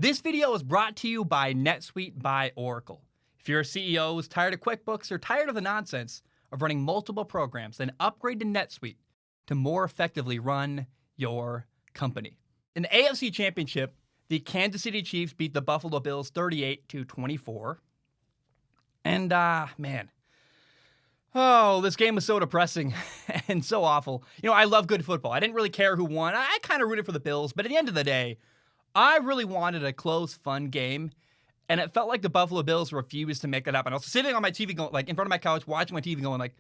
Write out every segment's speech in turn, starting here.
This video is brought to you by NetSuite by Oracle. If you're a CEO who's tired of QuickBooks or tired of the nonsense of running multiple programs, then upgrade to NetSuite to more effectively run your company. In the AFC Championship, the Kansas City Chiefs beat the Buffalo Bills 38-24. And, this game was so depressing and so awful. You know, I love good football. I didn't really care who won. I kind of rooted for the Bills, but at the end of the day, I really wanted a close, fun game, and it felt like the Buffalo Bills refused to make it up. And I was sitting on my TV, going, like in front of my couch, watching my TV, going like,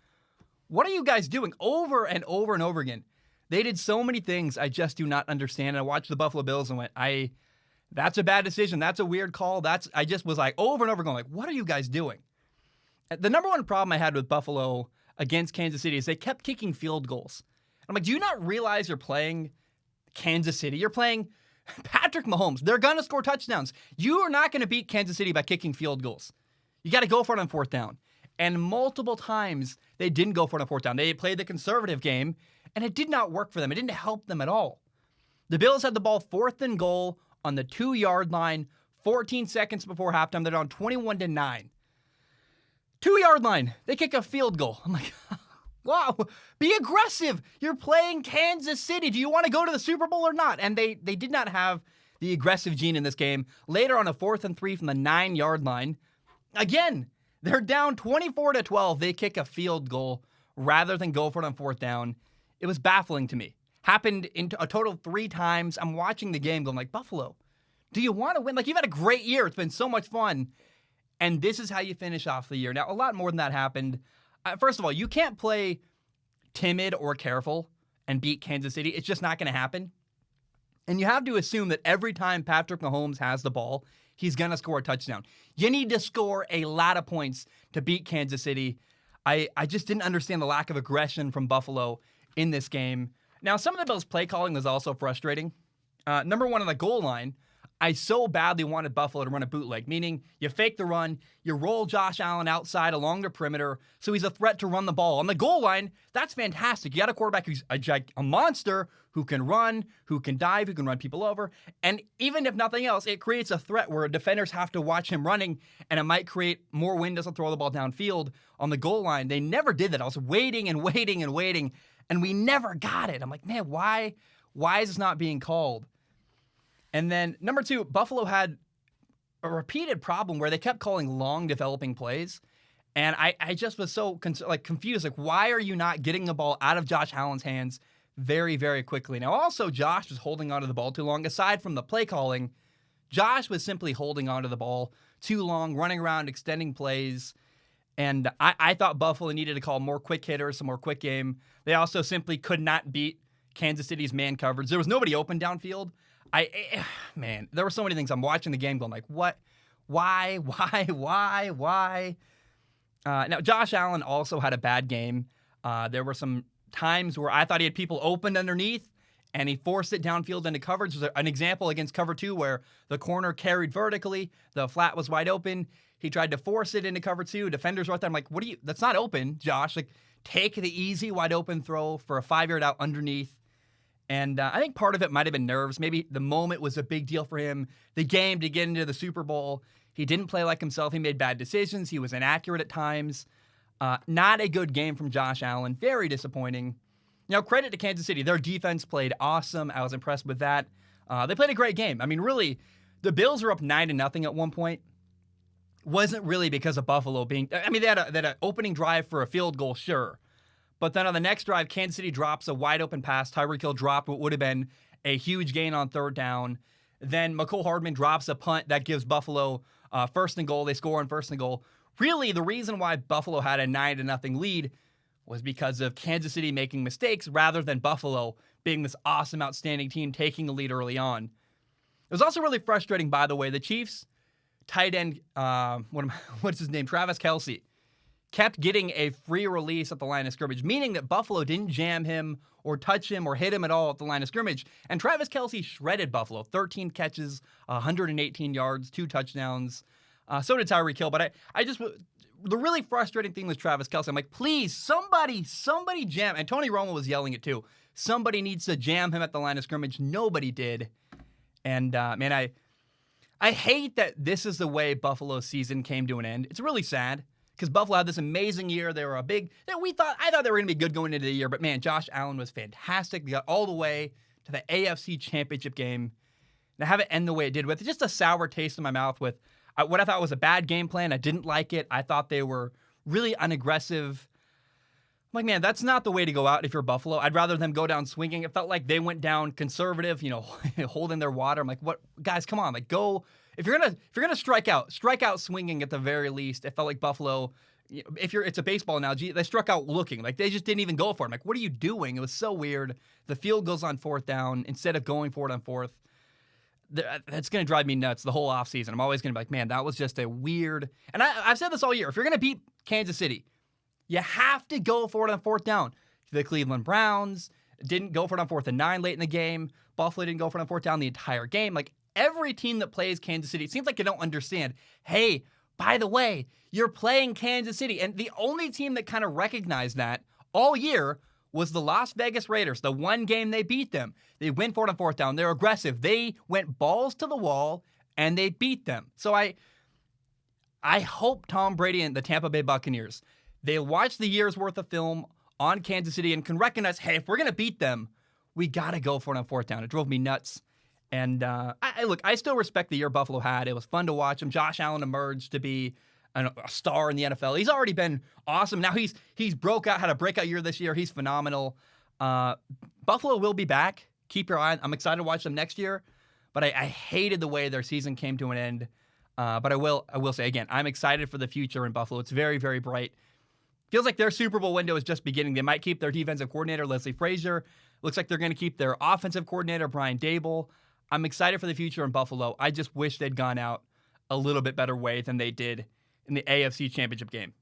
"What are you guys doing?" Over and over and over again. They did so many things I just do not understand. And I watched the Buffalo Bills and went, "That's a bad decision. That's a weird call." I just was like over and over going like, "What are you guys doing?" The number one problem I had with Buffalo against Kansas City is they kept kicking field goals. I'm like, do you not realize you're playing Kansas City? You're playing Patrick Mahomes. They're going to score touchdowns. You are not going to beat Kansas City by kicking field goals. You got to go for it on fourth down. And multiple times they didn't go for it on fourth down. They played the conservative game, and it did not work for them. It didn't help them at all. The Bills had the ball 4th and goal on the 2-yard line, 14 seconds before halftime. They're down 21-9. 2-yard line. They kick a field goal. I'm like, wow, be aggressive. You're playing Kansas City. Do you want to go to the Super Bowl or not? And they did not have the aggressive gene in this game. Later on a 4th and 3 from the 9-yard line. Again, they're down 24-12. They kick a field goal rather than go for it on fourth down. It was baffling to me. Happened in a total of 3 times. I'm watching the game going like, Buffalo, do you want to win? Like, you've had a great year. It's been so much fun. And this is how you finish off the year. Now, a lot more than that happened. First of all, you can't play timid or careful and beat Kansas City. It's just not going to happen. And you have to assume that every time Patrick Mahomes has the ball, he's going to score a touchdown. You need to score a lot of points to beat Kansas City. I just didn't understand the lack of aggression from Buffalo in this game. Now, some of the Bills' play calling was also frustrating. Number one, on the goal line, I so badly wanted Buffalo to run a bootleg, meaning you fake the run, you roll Josh Allen outside along the perimeter, so he's a threat to run the ball. On the goal line, that's fantastic. You got a quarterback who's a monster, who can run, who can dive, who can run people over, and even if nothing else, it creates a threat where defenders have to watch him running, and it might create more windows to throw the ball downfield. On the goal line, they never did that. I was waiting and waiting and waiting, and we never got it. I'm like, man, why is this not being called? And then, number 2, Buffalo had a repeated problem where they kept calling long developing plays. And I just was so confused. Like, why are you not getting the ball out of Josh Allen's hands very, very quickly? Now, also, Josh was holding onto the ball too long. Aside from the play calling, Josh was simply holding onto the ball too long, running around, extending plays. And I thought Buffalo needed to call more quick hitters, some more quick game. They also simply could not beat Kansas City's man coverage. There was nobody open downfield. There were so many things. I'm watching the game going like, what? Why? Now, Josh Allen also had a bad game. There were some times where I thought he had people opened underneath, and he forced it downfield into coverage. There's an example against cover 2 where the corner carried vertically, the flat was wide open. He tried to force it into cover 2. Defenders right there. I'm like, that's not open, Josh. Like, take the easy wide open throw for a 5-yard out underneath. And I think part of it might have been nerves. Maybe the moment was a big deal for him. The game to get into the Super Bowl. He didn't play like himself. He made bad decisions. He was inaccurate at times. Not a good game from Josh Allen. Very disappointing. Now, credit to Kansas City. Their defense played awesome. I was impressed with that. They played a great game. I mean, really, the Bills were up 9-0 at one point. Wasn't really because of Buffalo being... I mean, they had an opening drive for a field goal, sure. But then on the next drive, Kansas City drops a wide-open pass. Tyreek Hill dropped what would have been a huge gain on 3rd down. Then McCole Hardman drops a punt that gives Buffalo 1st and goal. They score on 1st and goal. Really, the reason why Buffalo had a 9-0 lead was because of Kansas City making mistakes rather than Buffalo being this awesome, outstanding team taking the lead early on. It was also really frustrating, by the way. The Chiefs' tight end, what's his name? Travis Kelce. Kept getting a free release at the line of scrimmage, meaning that Buffalo didn't jam him or touch him or hit him at all at the line of scrimmage. And Travis Kelce shredded Buffalo. 13 catches, 118 yards, 2 touchdowns. So did Tyreek Hill. But the really frustrating thing was Travis Kelce. I'm like, please, somebody jam. And Tony Romo was yelling it too. Somebody needs to jam him at the line of scrimmage. Nobody did. And, man, I hate that this is the way Buffalo's season came to an end. It's really sad because Buffalo had this amazing year. They were I thought they were going to be good going into the year, but man, Josh Allen was fantastic. They got all the way to the AFC Championship game. And to have it end the way it did with just a sour taste in my mouth with what I thought was a bad game plan. I didn't like it. I thought they were really unaggressive. I'm like, man, that's not the way to go out if you're Buffalo. I'd rather them go down swinging. It felt like they went down conservative, holding their water. I'm like, what, guys, come on, like go. If you're gonna strike out swinging at the very least. It felt like Buffalo. It's a baseball analogy, they struck out looking. Like they just didn't even go for it. I'm like, what are you doing? It was so weird. The field goes on fourth down instead of going for it on fourth. That's going to drive me nuts the whole offseason. I'm always going to be like, man, that was just a weird. And I've said this all year. If you're going to beat Kansas City, you have to go for it on fourth down. The Cleveland Browns didn't go for it on 4th and 9 late in the game. Buffalo didn't go for it on fourth down the entire game. Like every team that plays Kansas City, it seems like they don't understand. Hey, by the way, you're playing Kansas City. And the only team that kind of recognized that all year was the Las Vegas Raiders. The one game they beat them. They went for it on fourth down. They're aggressive. They went balls to the wall, and they beat them. So I hope Tom Brady and the Tampa Bay Buccaneers, they watch the year's worth of film on Kansas City and can recognize, hey, if we're going to beat them, we got to go for it on fourth down. It drove me nuts. And I still respect the year Buffalo had. It was fun to watch him. Josh Allen emerged to be a star in the NFL. He's already been awesome. Now he's had a breakout year this year. He's phenomenal. Buffalo will be back. Keep your eye on. I'm excited to watch them next year, but I hated the way their season came to an end. But I will say again, I'm excited for the future in Buffalo. It's very, very bright. Feels like their Super Bowl window is just beginning. They might keep their defensive coordinator, Leslie Frazier. Looks like they're going to keep their offensive coordinator, Brian Dable. I'm excited for the future in Buffalo. I just wish they'd gone out a little bit better way than they did in the AFC Championship game.